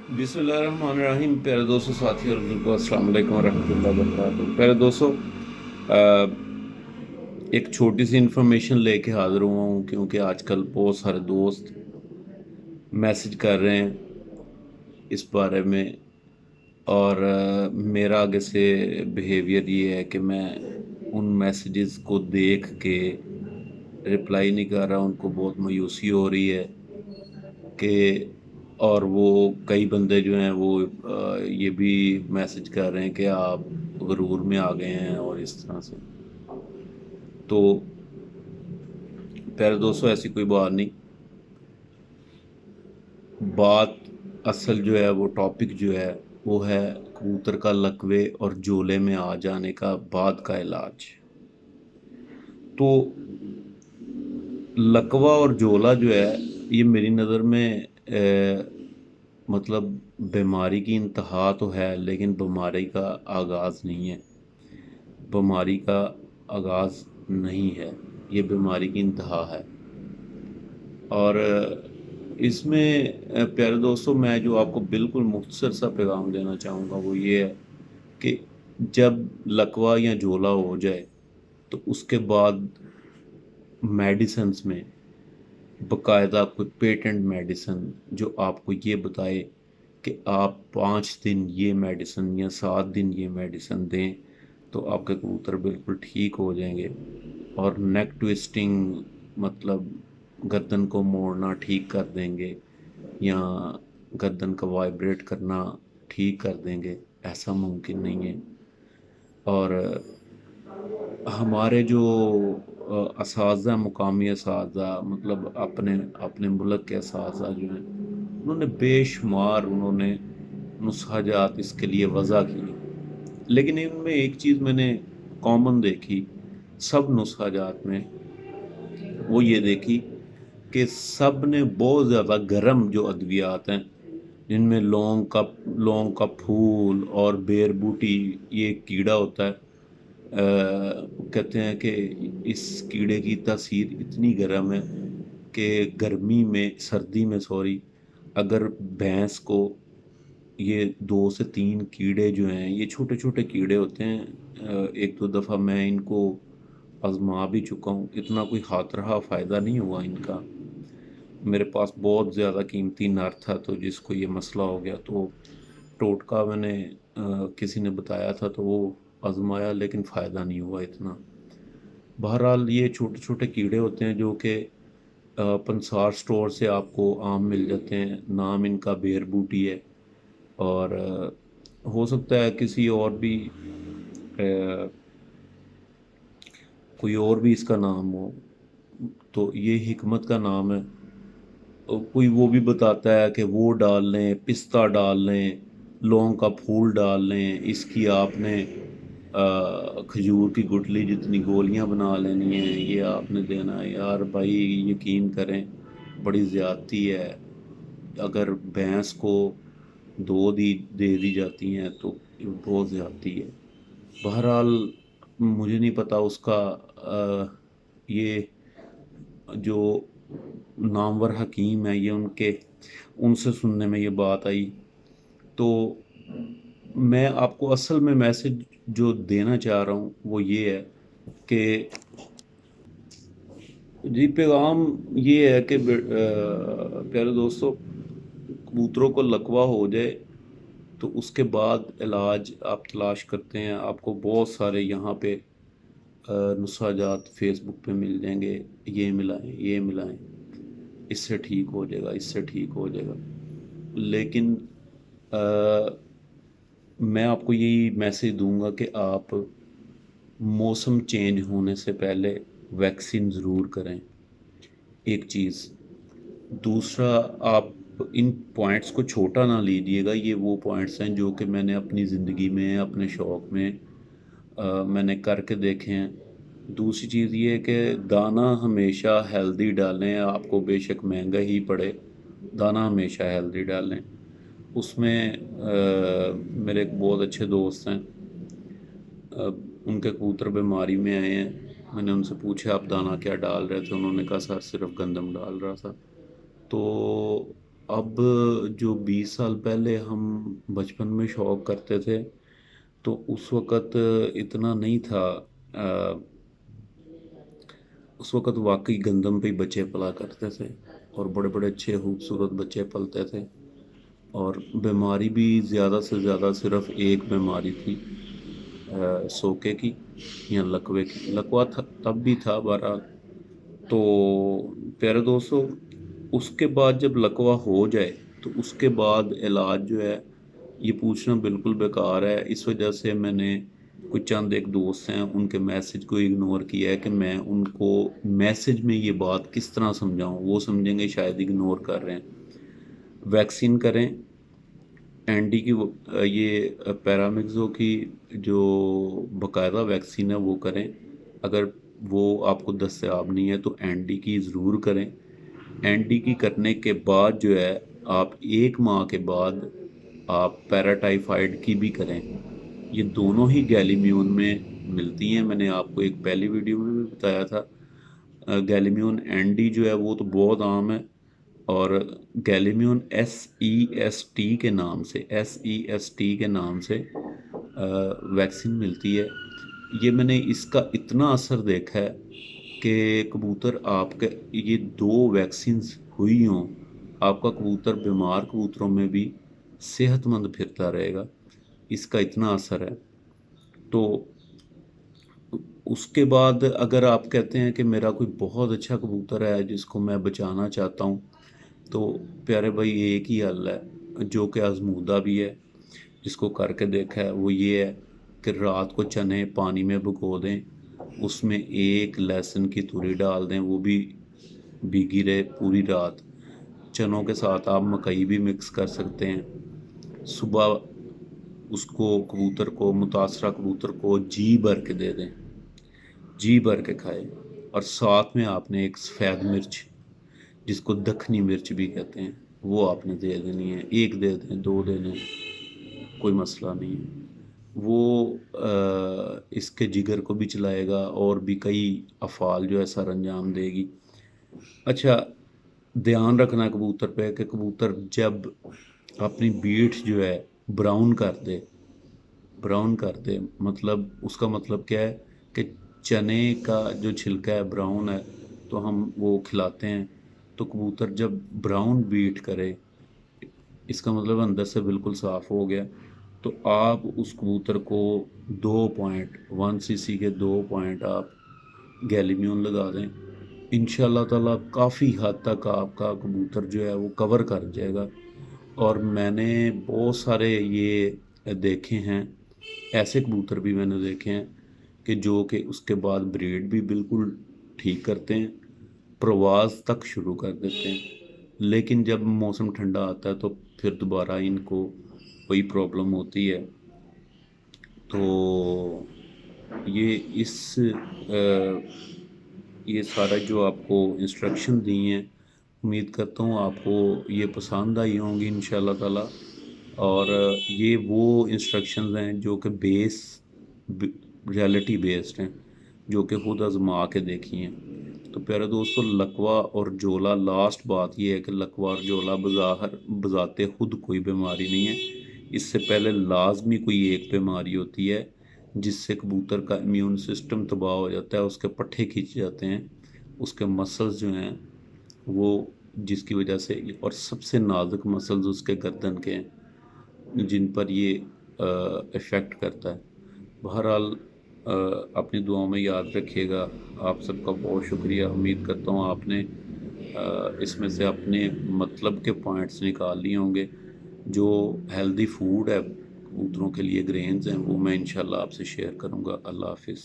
بسم اللہ الرحمن الرحیم. پیارے دوستوں، ساتھی اور بزرگوں، السلام علیکم ورحمۃ اللہ وبرکاتہ. پیارے دوستوں، آ، ایک چھوٹی سی انفارمیشن لے کے حاضر ہوا ہوں، کیونکہ آج کل بہت سارے دوست میسج کر رہے ہیں اس بارے میں. اور میرا آگے سے بیہیویئر یہ ہے کہ میں ان میسیجز کو دیکھ کے رپلائی نہیں کر رہا. ان کو بہت مایوسی ہو رہی ہے کہ اور وہ کئی بندے جو ہیں وہ یہ بھی میسج کر رہے ہیں کہ آپ غرور میں آ گئے ہیں اور اس طرح سے. تو پیارے دوستوں، ایسی کوئی بات نہیں. بات اصل جو ہے وہ ٹاپک جو ہے وہ ہے کبوتر کا لکوے اور جولے میں آ جانے کا بعد کا علاج. تو لکوہ اور جولا جو ہے یہ میری نظر میں مطلب بیماری کی انتہا تو ہے، لیکن بیماری کا آغاز نہیں ہے. بیماری کا آغاز نہیں ہے، یہ بیماری کی انتہا ہے. اور اس میں پیارے دوستوں، میں جو آپ کو بالکل مختصر سا پیغام دینا چاہوں گا وہ یہ ہے کہ جب لکوہ یا جولا ہو جائے تو اس کے بعد میڈیسنز میں باقاعدہ کوئی پیٹنٹ میڈیسن جو آپ کو یہ بتائے کہ آپ 5 دن یہ میڈیسن یا 7 دن یہ میڈیسن دیں تو آپ کے کبوتر بالکل ٹھیک ہو جائیں گے. اور نیک ٹویسٹنگ مطلب گردن کو موڑنا ٹھیک کر دیں گے، یا گردن کا وائبریٹ کرنا ٹھیک کر دیں گے. ایسا ممکن نہیں ہے. اور ہمارے جو اساتذہ، مقامی اساتذہ، مطلب اپنے اپنے ملک کے اساتذہ جو ہیں، انہوں نے بے شمار نسخہ جات اس کے لیے وضع کیے. لیکن ان میں ایک چیز میں نے کامن دیکھی سب نسخہ جات میں، وہ یہ دیکھی کہ سب نے بہت زیادہ گرم جو ادویات ہیں، جن میں لونگ کا پھول اور بیر بوٹی، یہ ایک کیڑا ہوتا ہے. کہتے ہیں کہ اس کیڑے کی تاثیر اتنی گرم ہے کہ سردی میں اگر بھینس کو یہ 2 سے 3 کیڑے جو ہیں، یہ چھوٹے چھوٹے کیڑے ہوتے ہیں. ایک دو دفعہ میں ان کو آزما بھی چکا ہوں، اتنا کوئی ہاتھ رہا فائدہ نہیں ہوا ان کا. میرے پاس بہت زیادہ قیمتی نر تھا، تو جس کو یہ مسئلہ ہو گیا تو ٹوٹکا میں نے کسی نے بتایا تھا تو وہ آزمایا، لیکن فائدہ نہیں ہوا اتنا. بہرحال یہ چھوٹے چھوٹے کیڑے ہوتے ہیں جو کہ پنسار سٹور سے آپ کو عام مل جاتے ہیں. نام ان کا بیر بوٹی ہے. اور ہو سکتا ہے کسی اور بھی کوئی اور بھی اس کا نام ہو. تو یہ حکمت کا نام ہے. کوئی وہ بھی بتاتا ہے کہ وہ ڈال لیں، پستہ ڈال لیں، لونگ کا پھول ڈال لیں، اس کی آپ نے کھجور کی گٹلی جتنی گولیاں بنا لینی ہیں، یہ آپ نے دینا ہے. یار بھائی یقین کریں، بڑی زیادتی ہے. اگر بھینس کو دے دی جاتی ہیں تو بہت زیادتی ہے. بہرحال مجھے نہیں پتا اس کا یہ جو نامور حکیم ہے، یہ ان سے سننے میں یہ بات آئی. تو میں آپ کو اصل میں میسج جو دینا چاہ رہا ہوں وہ یہ ہے کہ جی، پیغام یہ ہے کہ پیارے دوستو، کبوتروں کو لکوہ ہو جائے تو اس کے بعد علاج آپ تلاش کرتے ہیں، آپ کو بہت سارے یہاں پہ نسخہ جات فیس بک پہ مل جائیں گے. یہ ملائیں، یہ ملائیں، اس سے ٹھیک ہو جائے گا، اس سے ٹھیک ہو جائے گا. لیکن میں آپ کو یہی میسج دوں گا کہ آپ موسم چینج ہونے سے پہلے ویکسین ضرور کریں. ایک چیز. دوسرا، آپ ان پوائنٹس کو چھوٹا نہ لیجئے گا. یہ وہ پوائنٹس ہیں جو کہ میں نے اپنی زندگی میں، اپنے شوق میں میں نے کر کے دیکھے ہیں. دوسری چیز یہ ہے کہ دانہ ہمیشہ ہیلدی ڈالیں. آپ کو بے شک مہنگا ہی پڑے، دانہ ہمیشہ ہیلدی ڈالیں. اس میں میرے ایک بہت اچھے دوست ہیں، ان کے کبوتر بیماری میں آئے ہیں. میں نے ان سے پوچھا آپ دانہ کیا ڈال رہے تھے؟ انہوں نے کہا سر صرف گندم ڈال رہا تھا. تو اب جو 20 سال پہلے ہم بچپن میں شوق کرتے تھے تو اس وقت اتنا نہیں تھا، اس وقت واقعی گندم پہ ہی بچے پلا کرتے تھے اور بڑے بڑے اچھے خوبصورت بچے پلتے تھے، اور بیماری بھی زیادہ سے زیادہ صرف ایک بیماری تھی، سوکے کی یا لکوے کی۔ لکوا تب بھی تھا بہرحال۔ تو پیارے دوستو، اس کے بعد جب لکوا ہو جائے تو اس کے بعد علاج جو ہے یہ پوچھنا بالکل بیکار ہے۔ اس وجہ سے میں نے کچھ چند ایک دوست ہیں ان کے میسج کو اگنور کیا ہے کہ میں ان کو میسج میں یہ بات کس طرح سمجھاؤں، وہ سمجھیں گے شاید اگنور کر رہے ہیں۔ ویکسین کریں، اینٹی کی یہ پیرامکسو کی جو باقاعدہ ویکسین ہے وہ کریں، اگر وہ آپ کو دستیاب نہیں ہے تو اینٹی کی ضرور کریں۔ اینٹی کی کرنے کے بعد جو ہے آپ 1 ماہ کے بعد آپ پیراٹائیفائڈ کی بھی کریں۔ یہ دونوں ہی گیلیمیون میں ملتی ہیں، میں نے آپ کو ایک پہلی ویڈیو میں بھی بتایا تھا۔ گیلیمیون این ڈی جو ہے وہ تو بہت عام ہے، اور گیلیمیون SEST کے نام سے SEST کے نام سے ویکسین ملتی ہے۔ یہ میں نے اس کا اتنا اثر دیکھا ہے کہ کبوتر آپ کے یہ 2 ویکسینز ہوئی ہوں، آپ کا کبوتر بیمار کبوتروں میں بھی صحت مند پھرتا رہے گا، اس کا اتنا اثر ہے۔ تو اس کے بعد اگر آپ کہتے ہیں کہ میرا کوئی بہت اچھا کبوتر ہے جس کو میں بچانا چاہتا ہوں، تو پیارے بھائی ایک ہی حل ہے جو کہ آزمودہ بھی ہے، جس کو کر کے دیکھا ہے، وہ یہ ہے کہ رات کو چنے پانی میں بھگو دیں، اس میں 1 لہسن کی تھوڑی ڈال دیں، وہ بھی بھیگی رہے پوری رات۔ چنوں کے ساتھ آپ مکئی بھی مکس کر سکتے ہیں۔ صبح اس کو کبوتر کو، متاثرہ کبوتر کو جی بھر کے دے دیں، جی بھر کے کھائے، اور ساتھ میں آپ نے ایک سفید مرچ جس کو دکھنی مرچ بھی کہتے ہیں وہ آپ نے دے دینی ہے، 1 دے دیں 2 دے دیں، کوئی مسئلہ نہیں ہے۔ وہ اس کے جگر کو بھی چلائے گا اور بھی کئی افعال جو ہے سر انجام دے گی۔ اچھا، دھیان رکھنا کبوتر پہ کہ کبوتر جب اپنی بیٹ جو ہے براؤن کر دے، مطلب اس کا مطلب کیا ہے کہ چنے کا جو چھلکا ہے براؤن ہے تو ہم وہ کھلاتے ہیں، تو کبوتر جب براؤن بیٹ کرے اس کا مطلب اندر سے بالکل صاف ہو گیا، تو آپ اس کبوتر کو 2.1 cc کے 2 آپ گیلیمیون لگا دیں، انشاءاللہ تعالیٰ کافی حد تک آپ کا کبوتر جو ہے وہ کور کر جائے گا۔ اور میں نے بہت سارے یہ دیکھے ہیں، ایسے کبوتر بھی میں نے دیکھے ہیں کہ جو کہ اس کے بعد بریڈ بھی بالکل ٹھیک کرتے ہیں، پرواز تک شروع کر دیتے ہیں، لیکن جب موسم ٹھنڈا آتا ہے تو پھر دوبارہ ان کو وہی پرابلم ہوتی ہے۔ تو یہ سارا جو آپ کو انسٹرکشن دی ہیں، امید کرتا ہوں آپ کو یہ پسند آئی ہوں گی انشاءاللہ تعالیٰ، اور یہ وہ انسٹرکشنز ہیں جو کہ ریالٹی بیسڈ ہیں، جو کہ خود آزما کے دیکھی ہیں۔ تو پیارے دوستو، لکوا اور جولا، لاسٹ بات یہ ہے کہ لکوا اور جولا بذات خود کوئی بیماری نہیں ہے، اس سے پہلے لازمی کوئی ایک بیماری ہوتی ہے جس سے کبوتر کا امیون سسٹم تباہ ہو جاتا ہے، اس کے پٹھے کھینچ جاتے ہیں، اس کے مسلز جو ہیں وہ، جس کی وجہ سے، اور سب سے نازک مسلز اس کے گردن کے ہیں جن پر یہ افیکٹ کرتا ہے۔ بہرحال اپنی دعاؤں میں یاد رکھیے گا۔ آپ سب کا بہت شکریہ، امید کرتا ہوں آپ نے اس میں سے اپنے مطلب کے پوائنٹس نکال لیے ہوں گے۔ جو ہیلدی فوڈ ہے کبوتروں کے لیے، گرینز ہیں، وہ میں انشاءاللہ آپ سے شیئر کروں گا۔ اللہ حافظ۔